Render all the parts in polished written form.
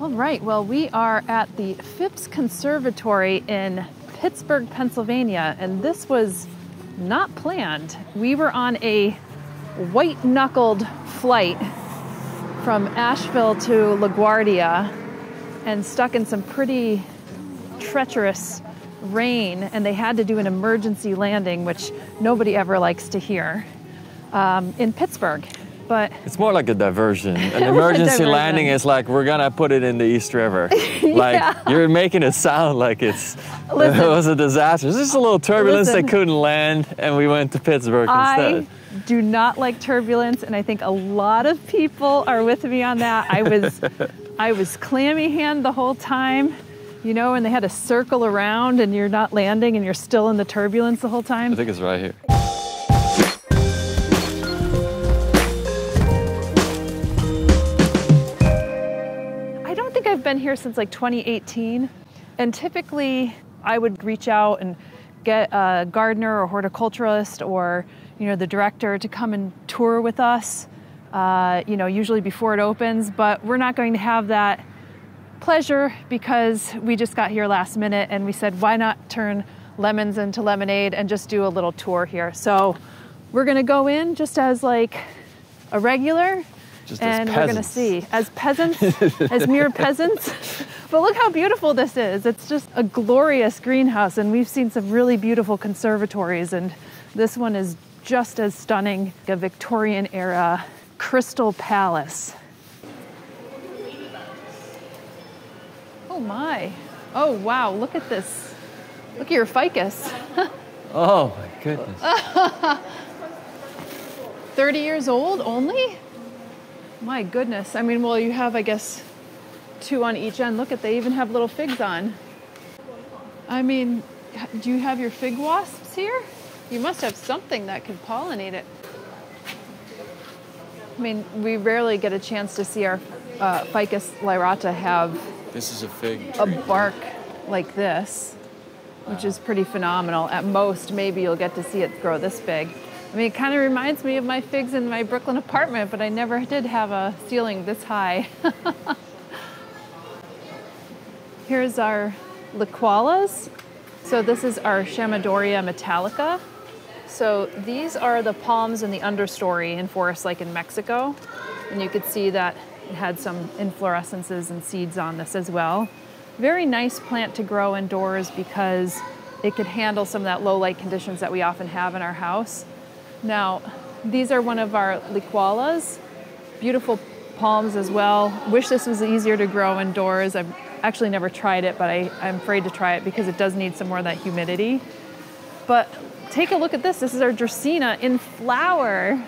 All right, well, we are at the PHIPPS Conservatory in Pittsburgh, Pennsylvania, and this was not planned. We were on a white-knuckled flight from Asheville to LaGuardia and stuck in some pretty treacherous rain, and they had to do an emergency landing, which nobody ever likes to hear, in Pittsburgh. But it's more like a diversion. An emergency landing is like, we're gonna put it in the East River. Like, yeah. You're making it sound like it was a disaster. It's just a little turbulence. They couldn't land, and we went to Pittsburgh instead. I do not like turbulence, and I think a lot of people are with me on that. I was clammy hand the whole time, you know, and they had to circle around, and you're not landing, and you're still in the turbulence the whole time. I think it's right here. I've been here since like 2018, and typically I would reach out and get a gardener or horticulturalist or, you know, the director to come and tour with us, you know, usually before it opens, but we're not going to have that pleasure because we just got here last minute and we said, why not turn lemons into lemonade and just do a little tour here. So we're gonna go in just as like a regular, and we're gonna see, as peasants, as mere peasants. But look how beautiful this is. It's just a glorious greenhouse, and we've seen some really beautiful conservatories, and this one is just as stunning, a Victorian era crystal palace. Oh my, oh wow, look at this. Look at your ficus. Oh my goodness. 30 years old only? My goodness. I mean, well, you have, I guess, 2 on each end. Look at, they even have little figs on. I mean, do you have your fig wasps here? You must have something that could pollinate it. I mean, we rarely get a chance to see our Ficus lyrata have this is a fig tree. A bark like this, which is pretty phenomenal. At most, maybe you'll get to see it grow this big. I mean, it kind of reminds me of my figs in my Brooklyn apartment, but I never did have a ceiling this high. Here's our liqualas. So this is our Chamaedorea metallica. So these are the palms in the understory in forests like in Mexico. And you could see that it had some inflorescences and seeds on this as well. Very nice plant to grow indoors because it could handle some of that low light conditions that we often have in our house. Now, these are one of our liqualas. Beautiful palms as well. Wish this was easier to grow indoors. I've actually never tried it, but I'm afraid to try it because it does need some more of that humidity. But take a look at this. This is our Dracaena in flower.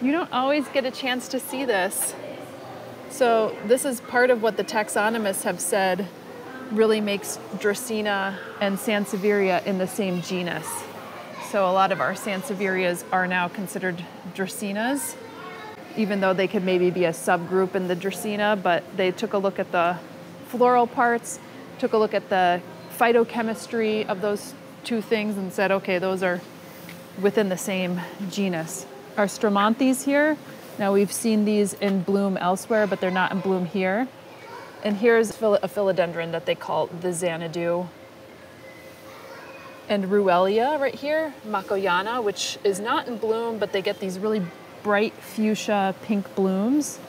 You don't always get a chance to see this. So this is part of what the taxonomists have said really makes Dracaena and Sansevieria in the same genus. So a lot of our Sansevierias are now considered Dracaenas, even though they could maybe be a subgroup in the Dracaena, but they took a look at the floral parts, took a look at the phytochemistry of those 2 things and said, okay, those are within the same genus. Our Stramanthes here, now we've seen these in bloom elsewhere, but they're not in bloom here. And here's a philodendron that they call the Xanadu. And Ruellia right here, Makoyana, which is not in bloom, but they get these really bright fuchsia pink blooms.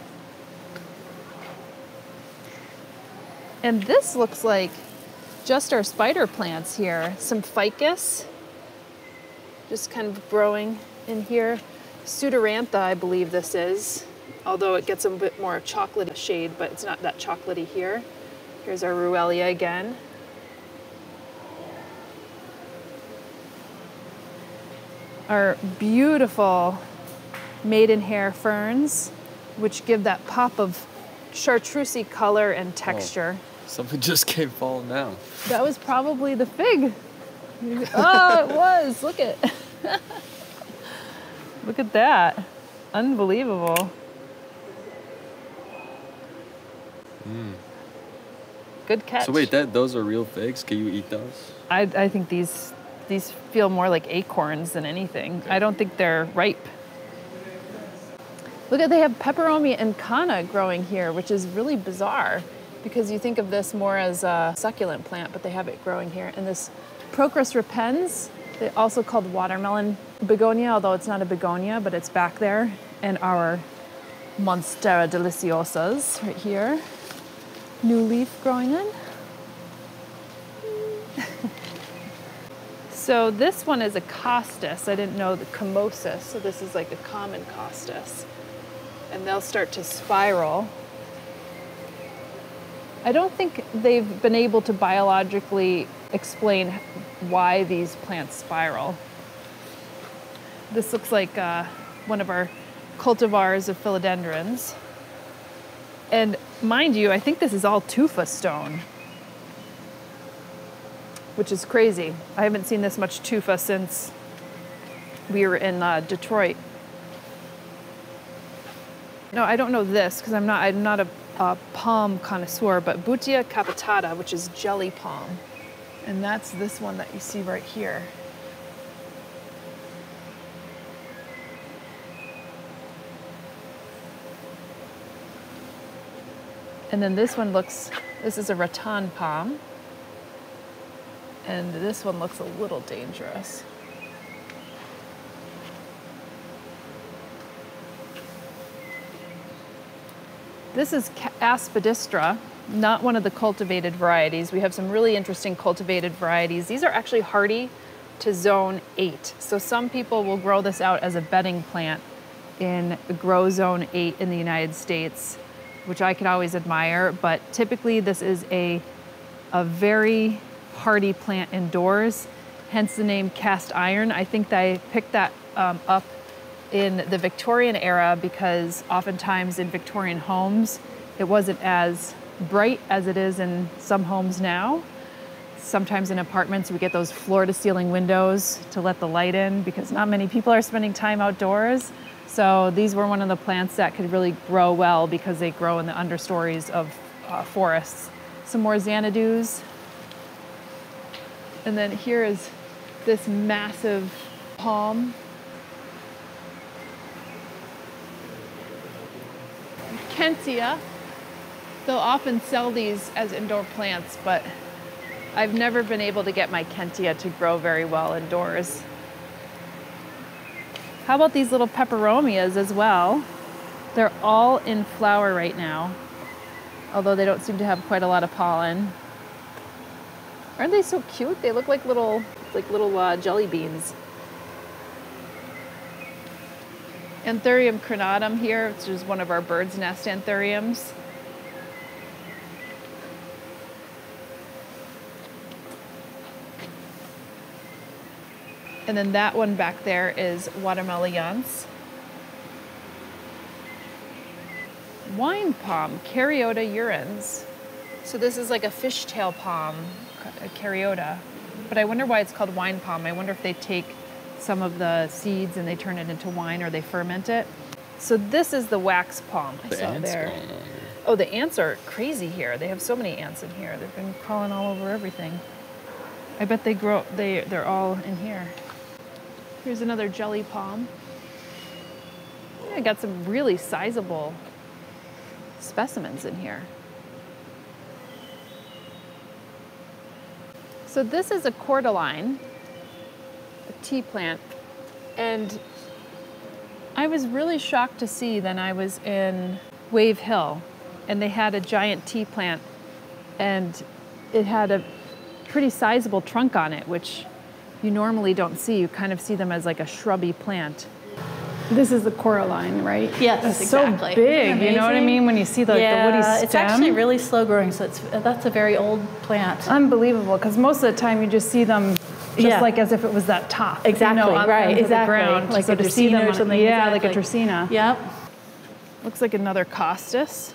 And this looks like just our spider plants here. Some ficus, just kind of growing in here. Pseudorantha, I believe this is, although it gets a bit more chocolatey shade, but it's not that chocolatey here. Here's our Ruellia again. Our beautiful maidenhair ferns, which give that pop of chartreusey color and texture. Oh, something just came falling down. That was probably the fig. Oh, it was. Look at look at that. Unbelievable. Good catch. So wait, those are real figs? Can you eat those? I think these feel more like acorns than anything. Okay. I don't think they're ripe. Look at, they have Peperomia and Canna growing here, which is really bizarre. because you think of this more as a succulent plant, but they have it growing here. And this Procris repens, they also called watermelon begonia, although it's not a begonia, but it's back there. And our Monstera deliciosas right here. New leaf growing in. So this one is a costus. I didn't know the comosus, so this is like a common costus. And they'll start to spiral. I don't think they've been able to biologically explain why these plants spiral. This looks like one of our cultivars of philodendrons. And mind you, I think this is all tufa stone, which is crazy. I haven't seen this much tufa since we were in Detroit. No, I don't know this because I'm not a palm connoisseur, but Butia capitata, which is jelly palm. And that's this one that you see right here. And then this one looks, this is a rattan palm. And this one looks a little dangerous. This is aspidistra, not one of the cultivated varieties. We have some really interesting cultivated varieties. These are actually hardy to zone 8. So some people will grow this out as a bedding plant in grow zone 8 in the United States, which I can always admire, but typically this is a very hardy plant indoors, hence the name cast iron. I think that I picked that up in the Victorian era because oftentimes in Victorian homes, it wasn't as bright as it is in some homes now. Sometimes in apartments, we get those floor-to-ceiling windows to let the light in because not many people are spending time outdoors. So these were one of the plants that could really grow well because they grow in the understories of forests. Some more Xanadu's. And then here is this massive palm. Kentia. They'll often sell these as indoor plants, but I've never been able to get my Kentia to grow very well indoors. How about these little Peperomias as well? They're all in flower right now, although they don't seem to have quite a lot of pollen. Aren't they so cute? They look like little jelly beans. Anthurium crinatum here, which is one of our bird's nest anthuriums. And then that one back there is Watermelons. Wine palm, Caryota urens. So this is like a fishtail palm, a Caryota. But I wonder why it's called wine palm. I wonder if they take some of the seeds and they turn it into wine or they ferment it. So this is the wax palm I saw there. Oh, the ants are crazy here. They have so many ants in here. They've been crawling all over everything. I bet they grow, they're all in here. Here's another jelly palm. Yeah, I got some really sizable specimens in here. So this is a cordyline, a tea plant, and I was really shocked to see that I was in Wave Hill and they had a giant tea plant and it had a pretty sizable trunk on it, which you normally don't see. You kind of see them as like a shrubby plant. This is the Coraline, right? Yes, that's exactly. So big, you know what I mean? When you see the woody stem. It's actually really slow growing, so that's a very old plant. Unbelievable, because most of the time you just see them just like as if it was that top. Exactly, you know, right, exactly. The ground. Like so a to see them Dracaena or something. Yeah, exactly. like a Dracaena. Yep. Looks like another Costus.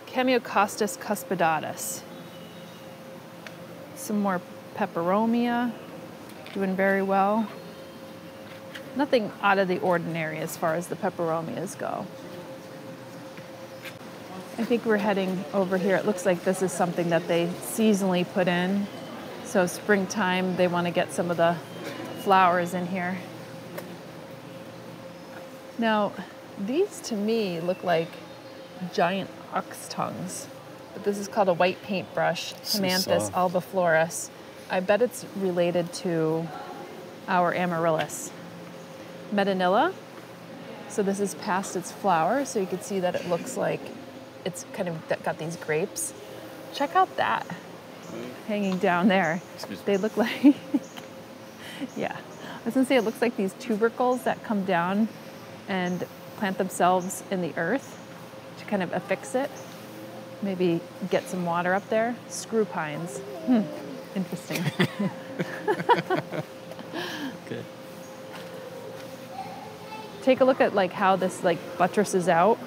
Chemiocostus cuspidatus. Some more Peperomia, doing very well. Nothing out of the ordinary as far as the Peperomias go. I think we're heading over here. It looks like this is something that they seasonally put in. So springtime, they want to get some of the flowers in here. Now, These to me look like giant ox tongues. But this is called a white paintbrush, Himanthes Alba Florus. I bet it's related to our amaryllis. Metanilla. So this is past its flower, so you can see that it looks like it's kind of got these grapes. Check out that hanging down there. They look like, yeah. I was gonna say it looks like these tubercles that come down and plant themselves in the earth to kind of affix it. Maybe get some water up there. Screw pines. Interesting. Okay. Take a look at like how this like buttresses out.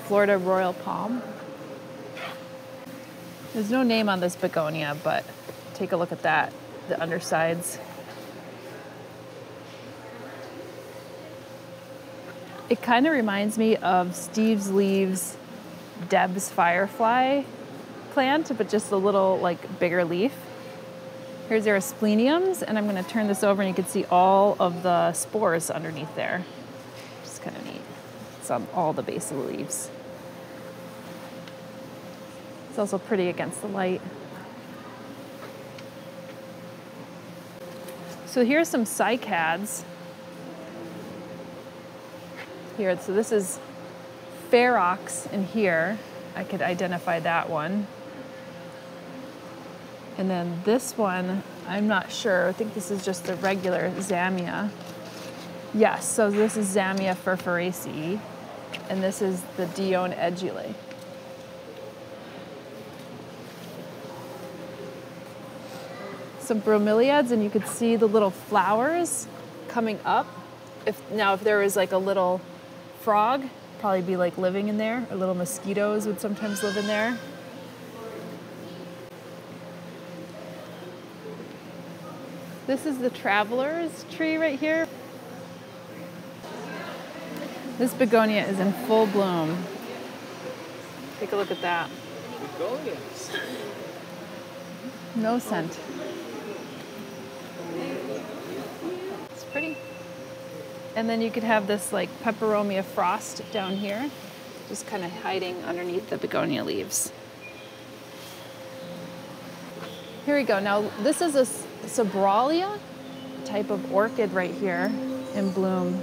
Florida Royal Palm. There's no name on this begonia, but take a look at that, the undersides. It kind of reminds me of Steve's Leaves' Deb's Firefly plant, but just a little like bigger leaf. Here's their aspleniums, and I'm going to turn this over and you can see all of the spores underneath there. Just kind of neat. It's on all the base of the leaves. It's also pretty against the light. So here's some cycads. Here, so this is Ferox in here. I could identify that one. And then this one, I'm not sure. I think this is just the regular Zamia. Yes, so this is Zamia furfuracea, and this is the Dione edule. Some bromeliads, and you could see the little flowers coming up. If there was like a little frog, probably be like living in there, or little mosquitoes would sometimes live in there. This is the traveler's tree right here. This begonia is in full bloom. Take a look at that. Begonias. No scent. It's pretty. And then you could have this like Peperomia frost down here, just kind of hiding underneath the begonia leaves. Here we go. Now this is a Sobralia type of orchid right here in bloom.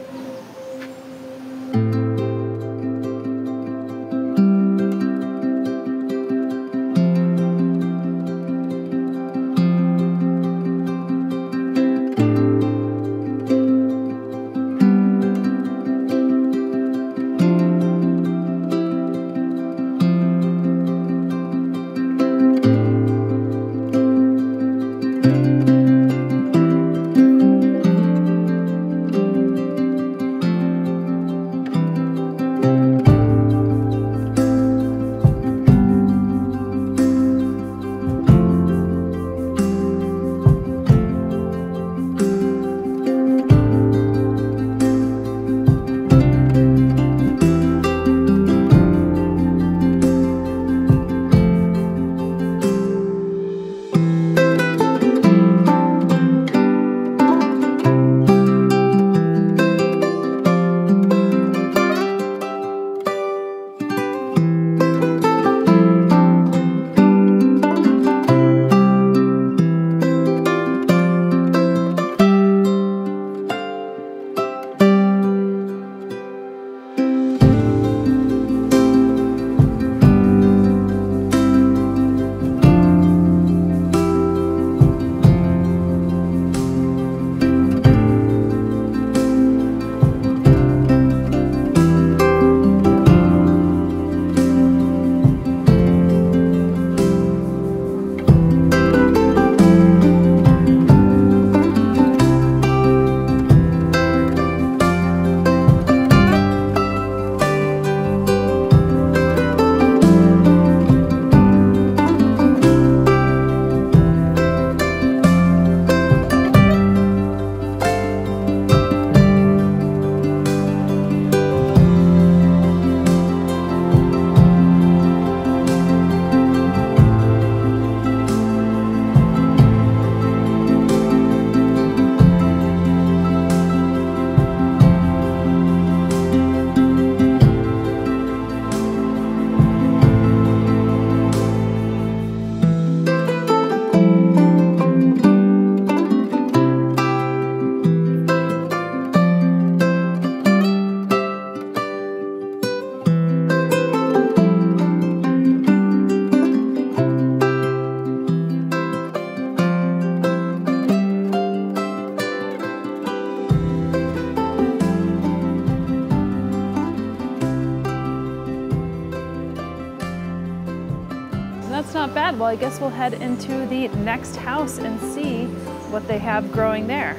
well, I guess we'll head into the next house and see what they have growing there.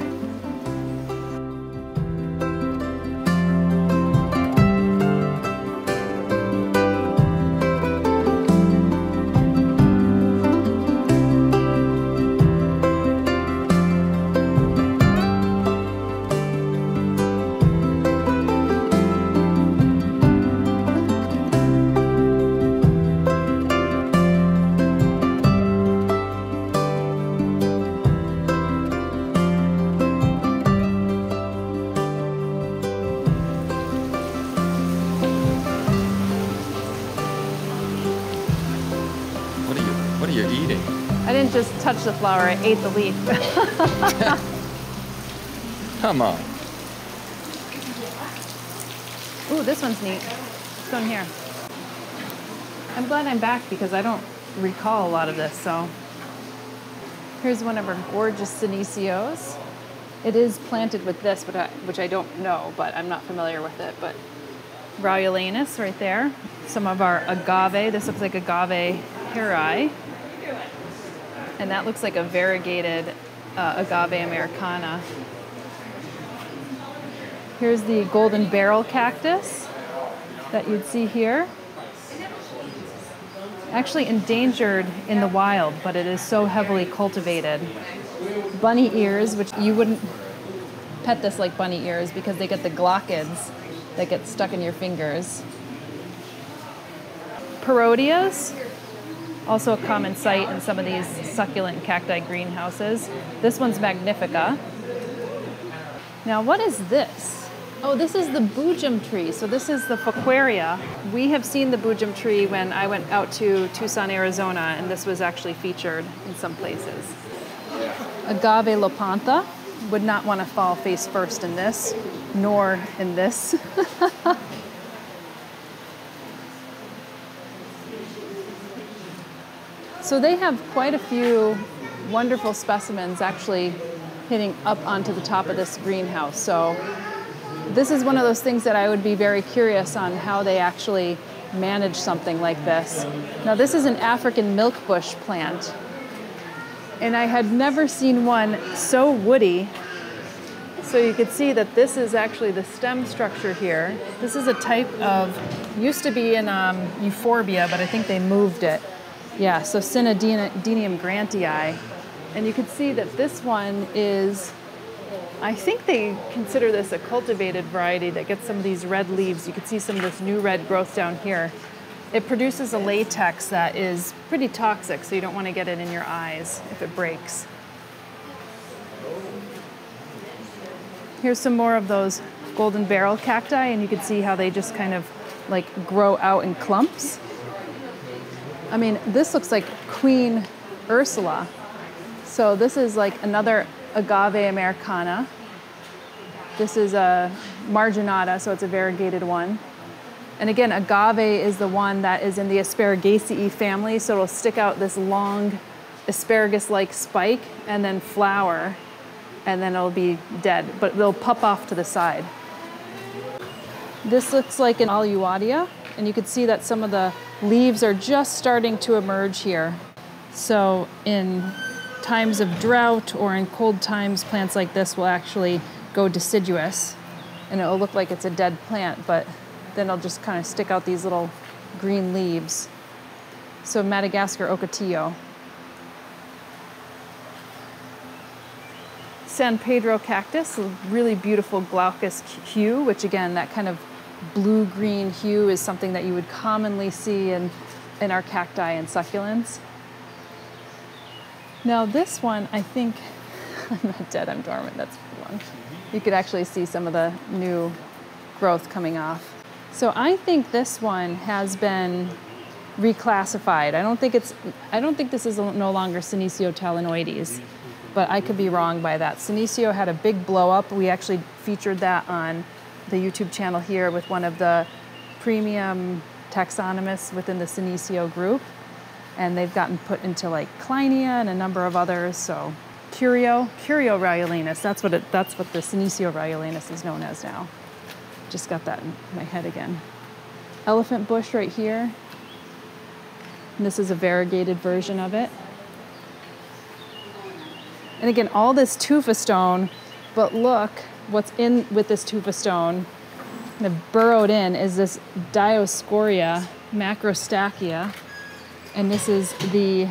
I didn't just touch the flower, I ate the leaf. Come on. Ooh, this one's neat. Let's go in here. I'm glad I'm back because I don't recall a lot of this, so. Here's one of our gorgeous Senecios. It is planted with this, which I don't know, but I'm not familiar with it, but Rauulanus right there. Some of our agave. This looks like agave heri. And that looks like a variegated agave americana. Here's the golden barrel cactus that you'd see here. Actually endangered in the wild, but it is so heavily cultivated. Bunny ears, which you wouldn't pet this like bunny ears because they get the glochids that get stuck in your fingers. Parodias. Also a common sight in some of these succulent cacti greenhouses. This one's Magnifica. Now what is this? Oh, this is the Boojum tree. So this is the Foquaria. We have seen the Boojum tree when I went out to Tucson, Arizona, and this was actually featured in some places. Agave Lopantha. Would not want to fall face first in this, nor in this. So they have quite a few wonderful specimens actually hitting up onto the top of this greenhouse. So this is one of those things that I would be very curious on how they actually manage something like this. Now this is an African milkbush plant, and I had never seen one so woody. So you could see that this is actually the stem structure here. This is a type of, used to be in Euphorbia, but I think they moved it. Yeah, so Synodinium grantii. And you can see that this one is, I think they consider this a cultivated variety that gets some of these red leaves. You can see some of this new red growth down here. It produces a latex that is pretty toxic, so you don't want to get it in your eyes if it breaks. Here's some more of those golden barrel cacti, and you can see how they just kind of like grow out in clumps. I mean, this looks like Queen Ursula. So this is like another agave americana. This is a marginata, so it's a variegated one. And again, agave is the one that is in the Asparagaceae family, so it'll stick out this long asparagus-like spike and then flower, and then it'll be dead, but it'll puff off to the side. This looks like an Aluadia, and you can see that some of the leaves are just starting to emerge here. So in times of drought or in cold times, plants like this will actually go deciduous, and it'll look like it's a dead plant, but then it'll just kind of stick out these little green leaves. So Madagascar Ocotillo. San Pedro Cactus, a really beautiful glaucous hue, which again, that kind of blue-green hue is something that you would commonly see in our cacti and succulents. Now this one, I think, I'm not dead, I'm dormant, that's the one. You could actually see some of the new growth coming off. So I think this one has been reclassified. I don't think this is no longer Senecio talinoides, but I could be wrong by that. Senecio had a big blow up. We actually featured that on the YouTube channel here with one of the premium taxonomists within the Senecio group. And they've gotten put into like Kleinia and a number of others. So Curio Rauulanus, that's what the Senecio Rauulanus is known as now. Just got that in my head again. Elephant bush right here. And this is a variegated version of it. And again, all this tufa stone, but look what's in with this tufa stone, kind of burrowed in, is this Dioscorea macrostachya. And this is the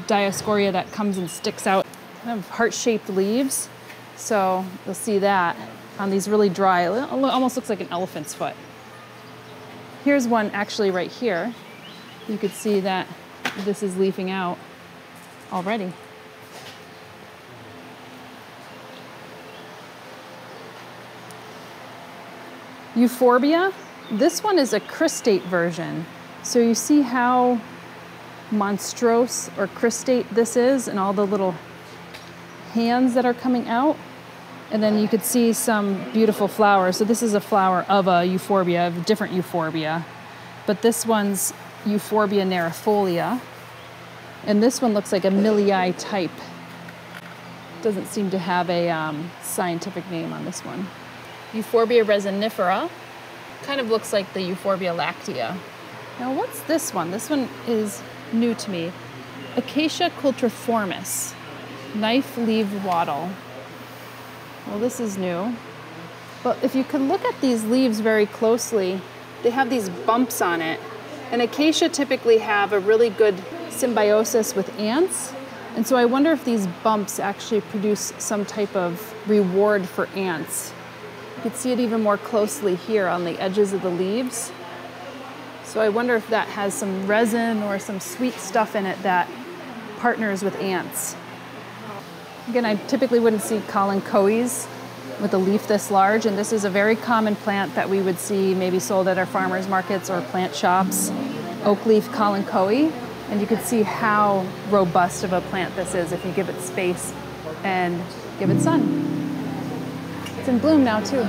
Dioscorea that comes and sticks out, kind of heart-shaped leaves. So you'll see that on these really dry, it almost looks like an elephant's foot. Here's one actually right here. You could see that this is leafing out already. Euphorbia, this one is a cristate version. So you see how monstrose or cristate this is and all the little hands that are coming out. And then you could see some beautiful flowers. So this is a flower of a euphorbia, of a different euphorbia. But this one's Euphorbia nerifolia. And this one looks like a millii type. Doesn't seem to have a scientific name on this one. Euphorbia resinifera. Kind of looks like the Euphorbia lactea. Now what's this one? This one is new to me. Acacia cultriformis. Knife leaf wattle. Well, this is new. But if you could look at these leaves very closely, they have these bumps on it. And acacia typically have a really good symbiosis with ants. And so I wonder if these bumps actually produce some type of reward for ants. You can see it even more closely here on the edges of the leaves. So I wonder if that has some resin or some sweet stuff in it that partners with ants. Again, I typically wouldn't see coleus with a leaf this large, and this is a very common plant that we would see maybe sold at our farmers markets or plant shops. Oakleaf coleus, and you can see how robust of a plant this is if you give it space and give it sun. It's in bloom now too.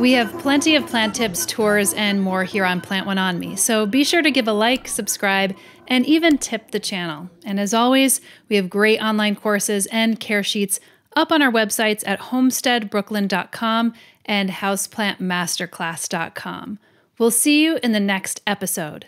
We have plenty of plant tips, tours, and more here on Plant One On Me, so be sure to give a like, subscribe, and even tip the channel. And as always, we have great online courses and care sheets up on our websites at homesteadbrooklyn.com and houseplantmasterclass.com. We'll see you in the next episode.